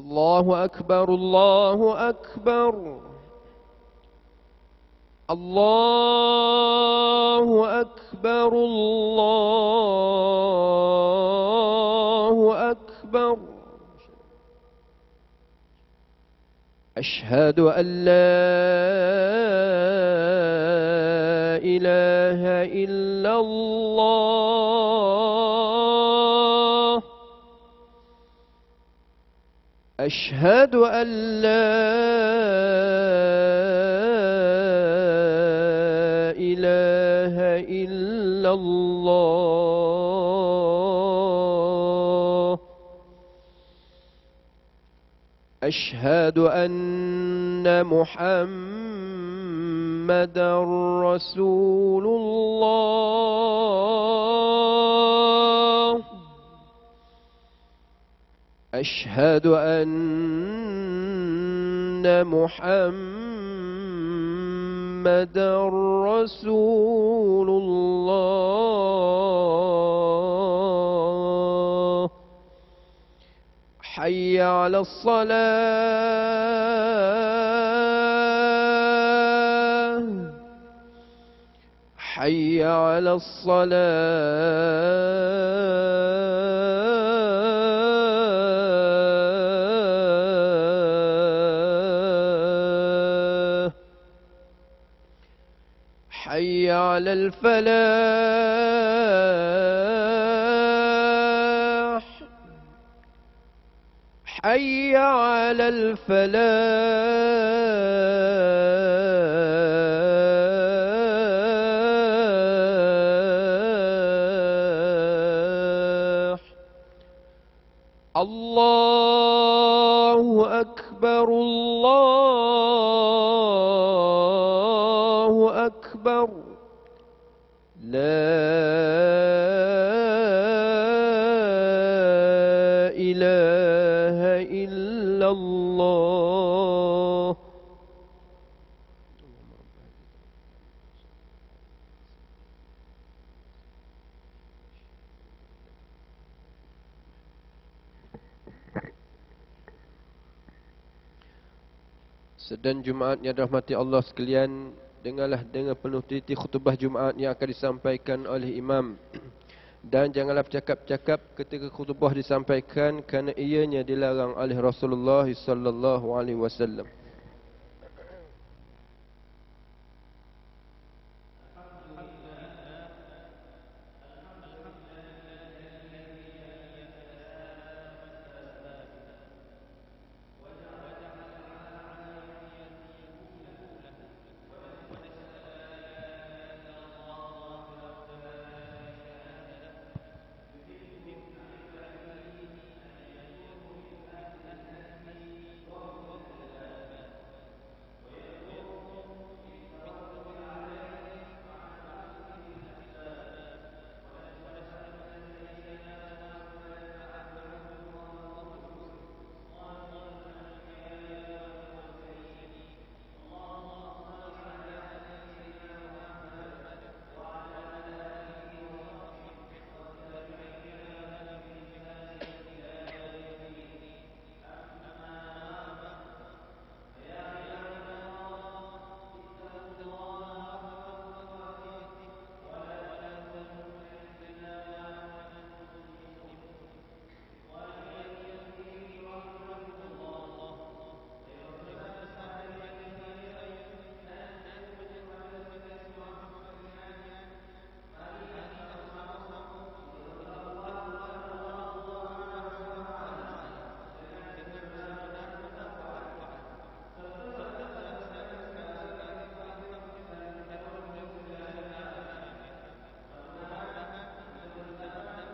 الله أكبر الله أكبر الله أكبر الله أكبر أشهد أن لا إله إلا الله أشهد أن لا إله إلا الله أشهد أن محمدًا رسول الله أشهد أن محمدًا رسول الله حي على الصلاة حي على الصلاة حي على الفلاح حي على الفلاح الله أكبر الله أكبر لا إله إلا الله Sedang Jumaat yang dirahmati Allah sekalian, dengarlah dengan penuh teliti khutbah Jumaat yang akan disampaikan oleh imam. Dan janganlah bercakap-cakap ketika khutbah disampaikan, kerana ianya dilarang oleh Rasulullah sallallahu alaihi wasallam.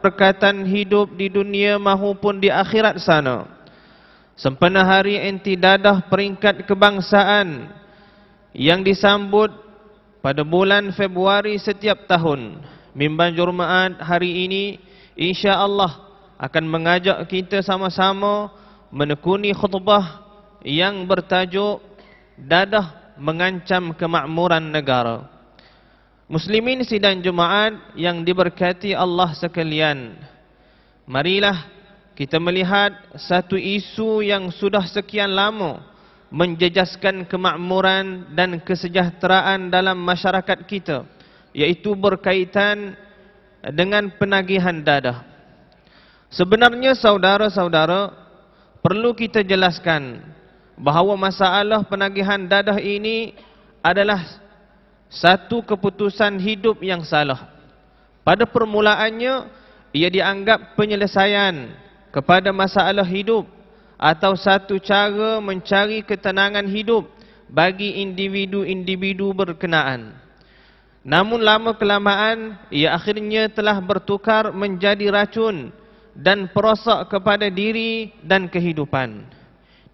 Berkatan hidup di dunia maupun di akhirat sana. Sempena hari enti dadah peringkat kebangsaan yang disambut pada bulan Februari setiap tahun. Mimbar Jumaat hari ini insya-Allah akan mengajak kita sama-sama menekuni khutbah yang bertajuk dadah mengancam kemakmuran negara. Muslimin sidang Jumaat yang diberkati Allah sekalian, marilah kita melihat satu isu yang sudah sekian lama menjejaskan kemakmuran dan kesejahteraan dalam masyarakat kita, yaitu berkaitan dengan penagihan dadah. Sebenarnya saudara-saudara, perlu kita jelaskan bahawa masalah penagihan dadah ini adalah satu keputusan hidup yang salah. Pada permulaannya, ia dianggap penyelesaian kepada masalah hidup atau satu cara mencari ketenangan hidup bagi individu-individu berkenaan. Namun lama-kelamaan, ia akhirnya telah bertukar menjadi racun dan perosak kepada diri dan kehidupan.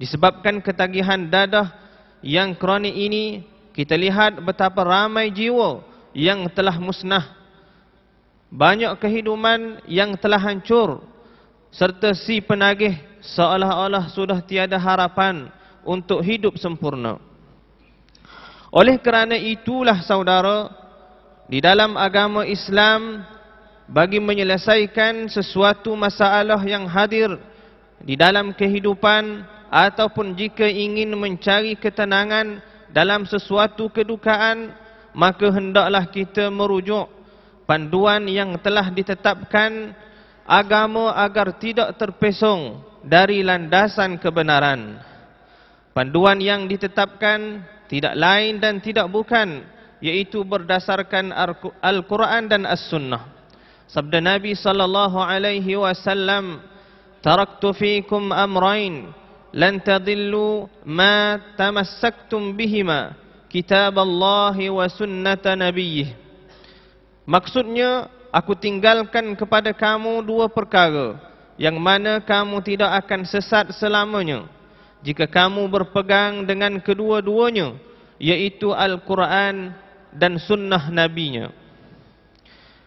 Disebabkan ketagihan dadah yang kronik ini, kita lihat betapa ramai jiwa yang telah musnah, banyak kehidupan yang telah hancur, serta si penagih seolah-olah sudah tiada harapan untuk hidup sempurna. Oleh kerana itulah saudara, di dalam agama Islam, bagi menyelesaikan sesuatu masalah yang hadir di dalam kehidupan ataupun jika ingin mencari ketenangan dalam sesuatu kedukaan, maka hendaklah kita merujuk panduan yang telah ditetapkan agama agar tidak terpesong dari landasan kebenaran. Panduan yang ditetapkan tidak lain dan tidak bukan, yaitu berdasarkan Al-Quran dan As-Sunnah. Sabda Nabi sallallahu alaihi wasallam, "Taraktu fiikum amrayn lan tadillu ma tamassaktum bihima, kitab Allah wa sunnata nabiyyih." Maksudnya, aku tinggalkan kepada kamu dua perkara yang mana kamu tidak akan sesat selamanya jika kamu berpegang dengan kedua-duanya, yaitu Al-Quran dan sunnah nabinya.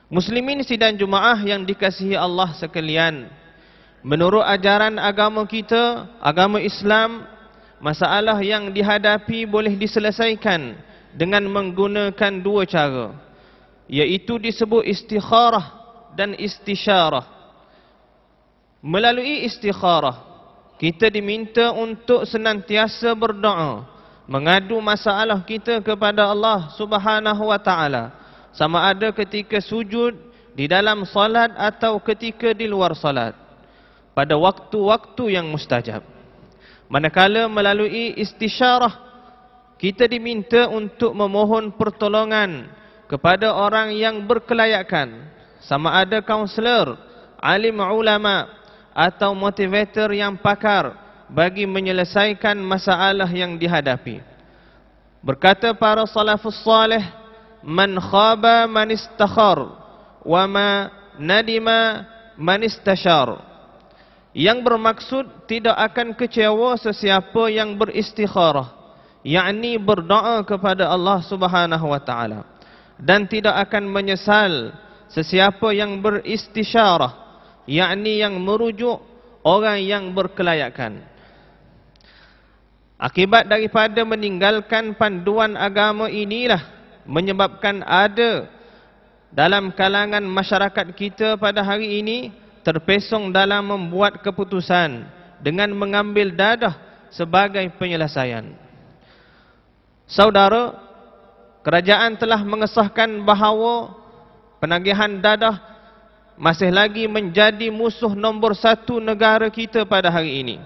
Muslimin sidang Jumaah yang dikasihi Allah sekalian, menurut ajaran agama kita, agama Islam, masalah yang dihadapi boleh diselesaikan dengan menggunakan dua cara, yaitu disebut istikharah dan istisyarah. Melalui istikharah, kita diminta untuk senantiasa berdoa, mengadu masalah kita kepada Allah Subhanahu wa taala, sama ada ketika sujud di dalam salat atau ketika di luar salat, pada waktu-waktu yang mustajab. Manakala melalui istisyarah, kita diminta untuk memohon pertolongan kepada orang yang berkelayakan, sama ada kaunselor, alim ulama atau motivator yang pakar bagi menyelesaikan masalah yang dihadapi. Berkata para salafus salih, "Man khaba man istakhar, wa ma nadima man istashar." Yang bermaksud tidak akan kecewa sesiapa yang beristikharah, yakni berdoa kepada Allah Subhanahu wa taala, dan tidak akan menyesal sesiapa yang beristisyarah, yakni yang merujuk orang yang berkelayakan. Akibat daripada meninggalkan panduan agama inilah menyebabkan ada dalam kalangan masyarakat kita pada hari ini terpesong dalam membuat keputusan dengan mengambil dadah sebagai penyelesaian. Saudara, kerajaan telah mengesahkan bahawa penagihan dadah masih lagi menjadi musuh nombor satu negara kita pada hari ini,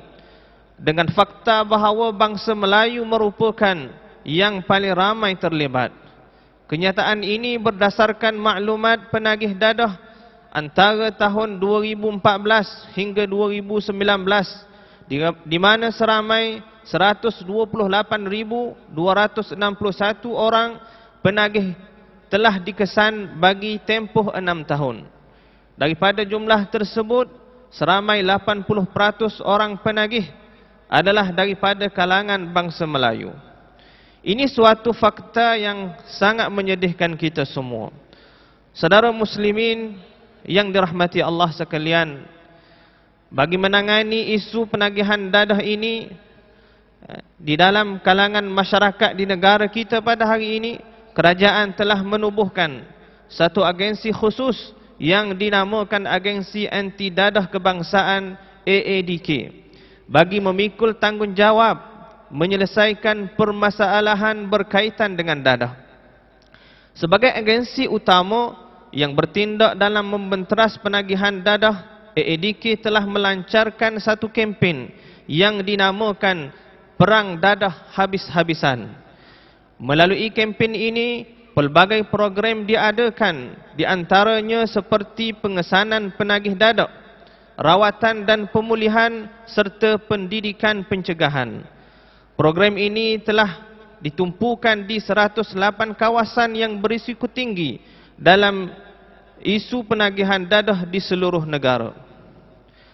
dengan fakta bahawa bangsa Melayu merupakan yang paling ramai terlibat. Kenyataan ini berdasarkan maklumat penagih dadah antara tahun 2014 hingga 2019, di mana seramai 128,261 orang penagih telah dikesan bagi tempoh 6 tahun. Daripada jumlah tersebut, seramai 80% orang penagih adalah daripada kalangan bangsa Melayu. Ini suatu fakta yang sangat menyedihkan kita semua. Saudara muslimin yang dirahmati Allah sekalian, bagi menangani isu penagihan dadah ini di dalam kalangan masyarakat di negara kita pada hari ini, kerajaan telah menubuhkan satu agensi khusus yang dinamakan Agensi Anti Dadah Kebangsaan AADK bagi memikul tanggungjawab menyelesaikan permasalahan berkaitan dengan dadah. Sebagai agensi utama yang bertindak dalam membenteras penagihan dadah, AADK telah melancarkan satu kempen yang dinamakan Perang Dadah Habis-Habisan. Melalui kempen ini, pelbagai program diadakan, di antaranya seperti pengesanan penagih dadah, rawatan dan pemulihan serta pendidikan pencegahan. Program ini telah ditumpukan di 108 kawasan yang berisiko tinggi dalam isu penagihan dadah di seluruh negara.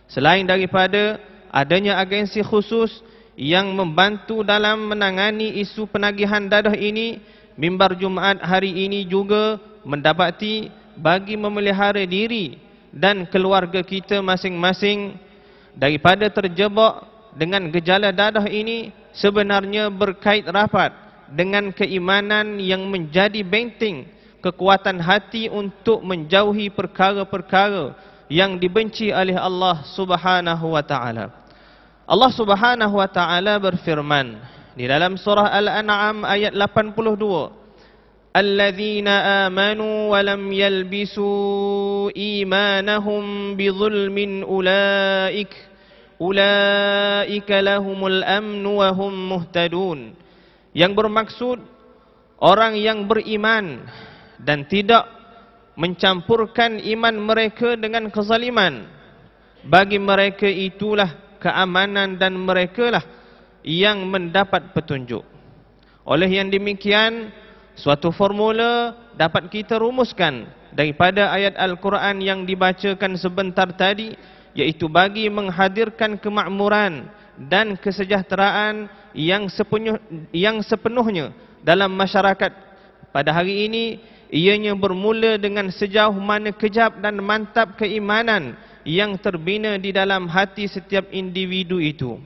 Selain daripada adanya agensi khusus yang membantu dalam menangani isu penagihan dadah ini, mimbar Jumaat hari ini juga mendapati bagi memelihara diri dan keluarga kita masing-masing daripada terjebak dengan gejala dadah ini sebenarnya berkait rapat dengan keimanan yang menjadi benteng kekuatan hati untuk menjauhi perkara-perkara yang dibenci oleh Allah Subhanahu wa taala. Allah Subhanahu wa taala berfirman di dalam surah Al-An'am ayat 82, "Alladzina amanu wa lam yalbisu imanahum bidzulmin ulaika lahumul amnu wa hum muhtadun." Yang bermaksud orang yang beriman dan tidak mencampurkan iman mereka dengan kezaliman, bagi mereka itulah keamanan dan merekalah yang mendapat petunjuk. Oleh yang demikian, suatu formula dapat kita rumuskan daripada ayat Al-Quran yang dibacakan sebentar tadi, iaitu bagi menghadirkan kemakmuran dan kesejahteraan yang sepenuhnya dalam masyarakat pada hari ini, ianya bermula dengan sejauh mana kejap dan mantap keimanan yang terbina di dalam hati setiap individu itu.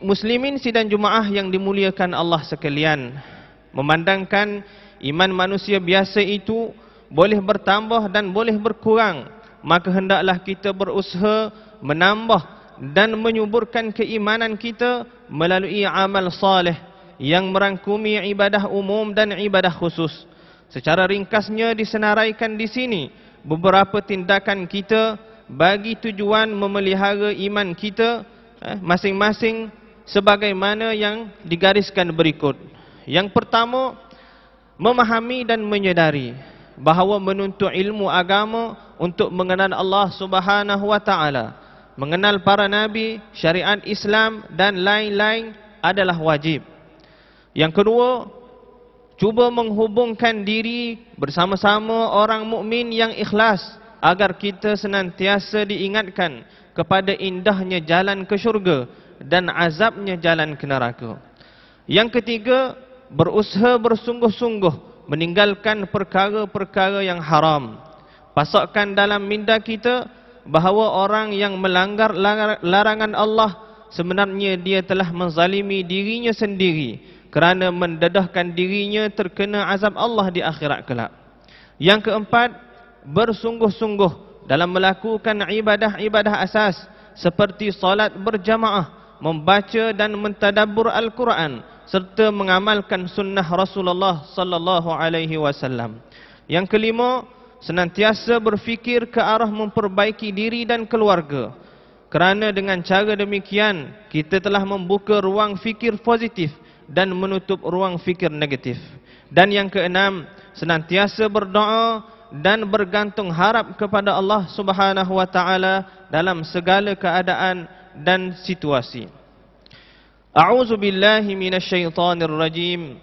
Muslimin sidang Jumaah yang dimuliakan Allah sekalian, memandangkan iman manusia biasa itu boleh bertambah dan boleh berkurang, maka hendaklah kita berusaha menambah dan menyuburkan keimanan kita melalui amal saleh yang merangkumi ibadah umum dan ibadah khusus. Secara ringkasnya disenaraikan di sini beberapa tindakan kita bagi tujuan memelihara iman kita masing-masing sebagaimana yang digariskan berikut. Yang pertama, memahami dan menyedari bahawa menuntut ilmu agama untuk mengenal Allah Subhanahu wa taala, mengenal para nabi, syariat Islam dan lain-lain adalah wajib. Yang kedua, cuba menghubungkan diri bersama-sama orang mukmin yang ikhlas agar kita senantiasa diingatkan kepada indahnya jalan ke syurga dan azabnya jalan ke neraka. Yang ketiga, berusaha bersungguh-sungguh meninggalkan perkara-perkara yang haram. Pasakkan dalam minda kita bahawa orang yang melanggar larangan Allah sebenarnya dia telah menzalimi dirinya sendiri kerana mendedahkan dirinya terkena azab Allah di akhirat kelak. Yang keempat, bersungguh-sungguh dalam melakukan ibadah-ibadah asas seperti solat berjamaah, membaca dan mentadabbur Al-Quran serta mengamalkan sunnah Rasulullah sallallahu alaihi wasallam. Yang kelima, senantiasa berfikir ke arah memperbaiki diri dan keluarga, kerana dengan cara demikian kita telah membuka ruang fikir positif dan menutup ruang fikir negatif. Dan yang keenam, senantiasa berdoa dan bergantung harap kepada Allah Subhanahu wa taala dalam segala keadaan dan situasi. A'udzu billahi minasyaitonir rajim.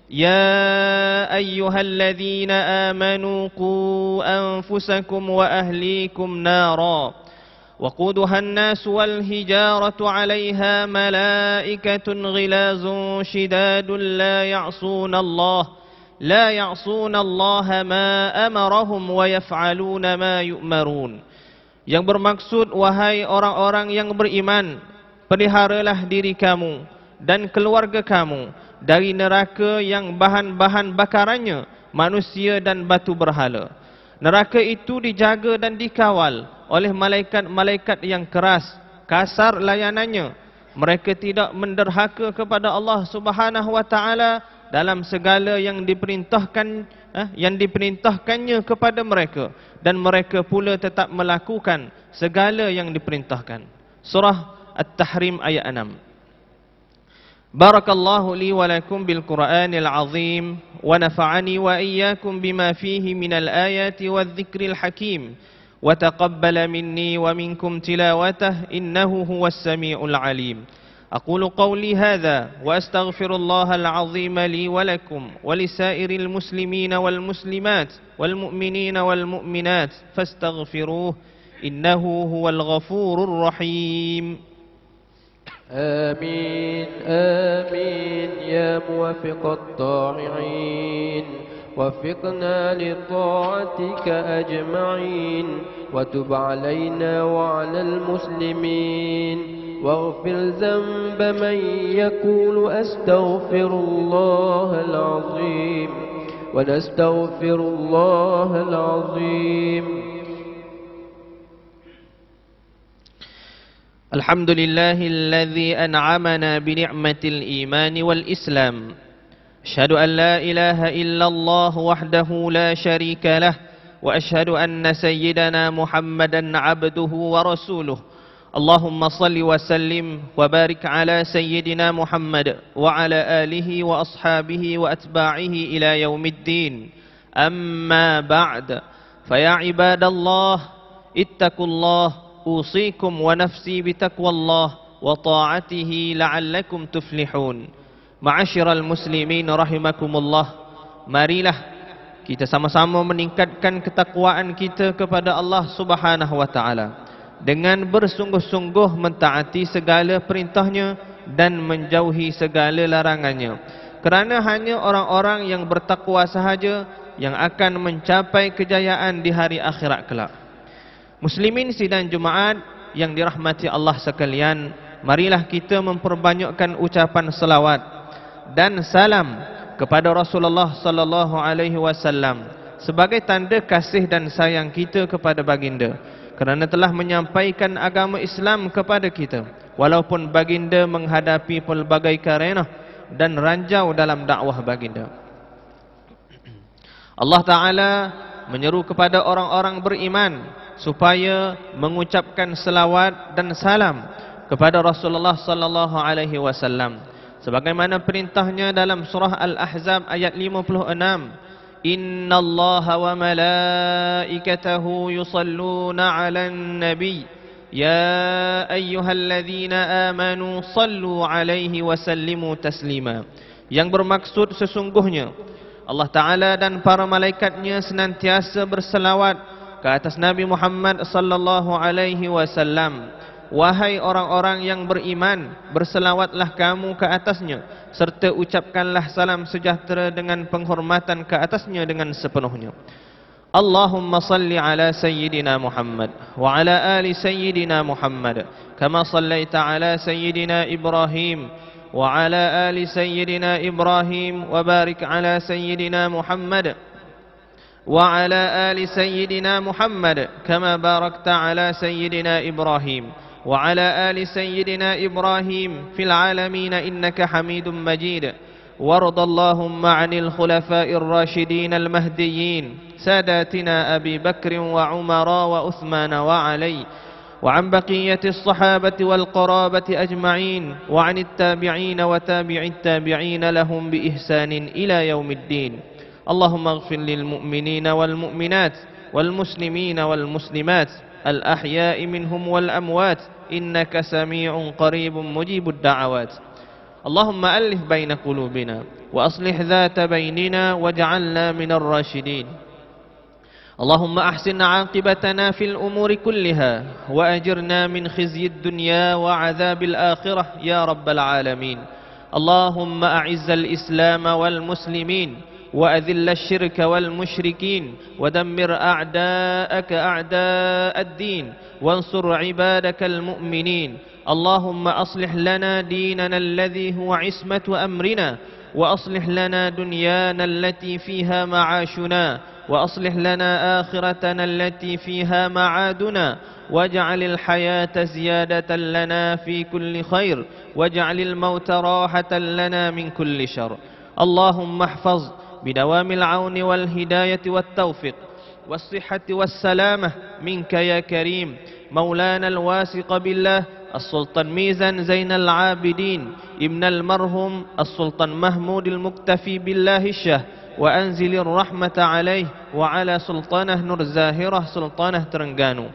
Ya ayyuhalladzina amanu qu anfusakum wa ahlikum nara وقودها الناس والحجارة عليها ملائكة غلاظ شداد لا يعصون الله ما أمرهم ويفعلون ما يؤمرون. Yang bermaksud, wahai orang-orang yang beriman, peliharalah diri kamu dan keluarga kamu dari neraka yang bahan-bahan bakarannya manusia dan batu berhala. Neraka itu dijaga dan dikawal oleh malaikat-malaikat yang keras, kasar layanannya. Mereka tidak menderhaka kepada Allah Subhanahu wa taala dalam segala yang diperintahkannya kepada mereka, dan mereka pula tetap melakukan segala yang diperintahkan. Surah At-Tahrim ayat 6. Barakallahu li wa lakum bil Qur'anil azim wa nafa'ani wa iyyakum bima fihi minal ayati wadh-dhikril hakim wa taqabbala minni wa minkum tilawatah innahu huwas samiul alim. أقول قولي هذا وأستغفر الله العظيم لي ولكم ولسائر المسلمين والمسلمات والمؤمنين والمؤمنات فاستغفروه إنه هو الغفور الرحيم. آمين آمين يا موفق الطاعين، وفقنا لطاعتك أجمعين، وتب علينا وعلى المسلمين، واغفر ذنب من يقول أستغفر الله العظيم ونستغفر الله العظيم. الحمد لله الذي أنعمنا بنعمة الإيمان والإسلام. أشهد أن لا إله إلا الله وحده لا شريك له، وأشهد أن سيدنا محمدا عبده ورسوله. اللهم صل وسلم وبارك على سيدنا محمد وعلى آله وأصحابه وأتباعه إلى يوم الدين. أما بعد، فيا عباد الله اتقوا الله، أوصيكم ونفسي بتقوى الله وطاعته لعلكم تفلحون. Ma'asyiral muslimin rahimakumullah, marilah kita sama-sama meningkatkan ketakwaan kita kepada Allah Subhanahu wa taala dengan bersungguh-sungguh mentaati segala perintahnya dan menjauhi segala larangannya. Kerana hanya orang-orang yang bertakwa sahaja yang akan mencapai kejayaan di hari akhirat kelak. Muslimin sidang Jumaat yang dirahmati Allah sekalian, marilah kita memperbanyakkan ucapan selawat dan salam kepada Rasulullah sallallahu alaihi wasallam sebagai tanda kasih dan sayang kita kepada baginda, kerana telah menyampaikan agama Islam kepada kita walaupun baginda menghadapi pelbagai karenah dan ranjau dalam dakwah baginda. Allah Ta'ala menyeru kepada orang-orang beriman supaya mengucapkan selawat dan salam kepada Rasulullah sallallahu alaihi wasallam sebagaimana perintahnya dalam surah Al-Ahzab ayat 56. Inna Allah wa malaikatahu yusalluna 'alan nabi ya ayyuhalladzina amanu sallu 'alaihi wa sallimu taslima. Yang bermaksud sesungguhnya Allah Ta'ala dan para malaikatnya senantiasa berselawat ke atas Nabi Muhammad sallallahu alaihi wasallam. Wahai orang-orang yang beriman, berselawatlah kamu ke atasnya serta ucapkanlah salam sejahtera dengan penghormatan ke atasnya dengan sepenuhnya. Allahumma salli ala sayyidina Muhammad wa ala ali sayyidina Muhammad kama sallaita ala sayyidina Ibrahim wa ala ali sayyidina Ibrahim wa barik ala sayyidina Muhammad wa ala ali sayyidina Muhammad kama barakta ala sayyidina Ibrahim وعلى آل سيدنا إبراهيم في العالمين إنك حميد مجيد. وارض اللهم عن الخلفاء الراشدين المهديين ساداتنا أبي بكر وعمر وعثمان وعلي وعن بقية الصحابة والقرابة أجمعين وعن التابعين وتابع التابعين لهم بإحسان إلى يوم الدين. اللهم اغفر للمؤمنين والمؤمنات والمسلمين والمسلمات الأحياء منهم والأموات إنك سميع قريب مجيب الدعوات. اللهم ألف بين قلوبنا وأصلح ذات بيننا واجعلنا من الراشدين. اللهم أحسن عاقبتنا في الأمور كلها وأجرنا من خزي الدنيا وعذاب الآخرة يا رب العالمين. اللهم أعز الإسلام والمسلمين وأذل الشرك والمشركين ودمر أعداءك أعداء الدين وانصر عبادك المؤمنين. اللهم أصلح لنا ديننا الذي هو عصمة أمرنا وأصلح لنا دنيانا التي فيها معاشنا وأصلح لنا آخرتنا التي فيها معادنا واجعل الحياة زيادة لنا في كل خير واجعل الموت راحة لنا من كل شر. اللهم احفظ بدوام العون والهداية والتوفيق والصحة والسلامة منك يا كريم مولانا الواثق بالله السلطان ميزان زين العابدين ابن المرحوم السلطان محمود المكتفي بالله الشه، وأنزل الرحمة عليه وعلى سلطانه نور زاهرة سلطانه ترنغانو،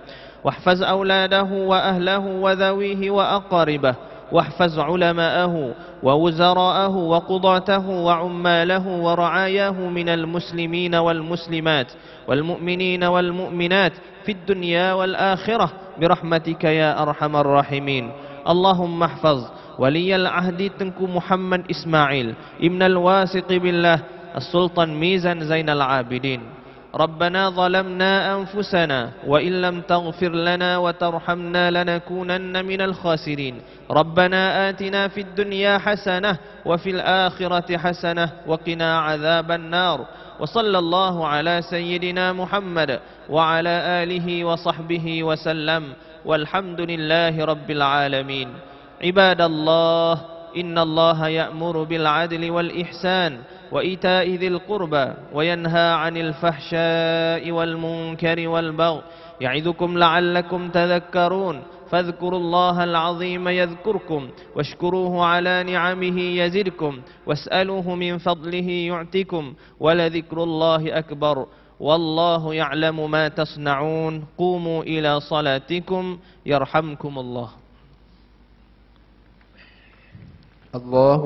واحفظ أولاده وأهله وذويه وأقاربه، واحفظ علماءه ووزراءه وقضاته وعماله ورعاياه من المسلمين والمسلمات والمؤمنين والمؤمنات في الدنيا والآخرة برحمتك يا أرحم الراحمين. اللهم احفظ ولي العهد تنكو محمد إسماعيل ابن الواثق بالله السلطان ميزان زين العابدين. ربنا ظلمنا أنفسنا وإن لم تغفر لنا وترحمنا لنكونن من الخاسرين. ربنا آتنا في الدنيا حسنة وفي الآخرة حسنة وقنا عذاب النار. وصلى الله على سيدنا محمد وعلى آله وصحبه وسلم والحمد لله رب العالمين. عباد الله، إن الله يأمر بالعدل والإحسان وإيتاء ذي القربى وينهى عن الفحشاء والمنكر والبغي يعظكم لعلكم تذكرون. فاذكروا الله العظيم يذكركم واشكروه على نعمه يزدكم واسألوه من فضله يعتكم ولذكر الله أكبر والله يعلم ما تصنعون. قوموا إلى صلاتكم يرحمكم الله. الله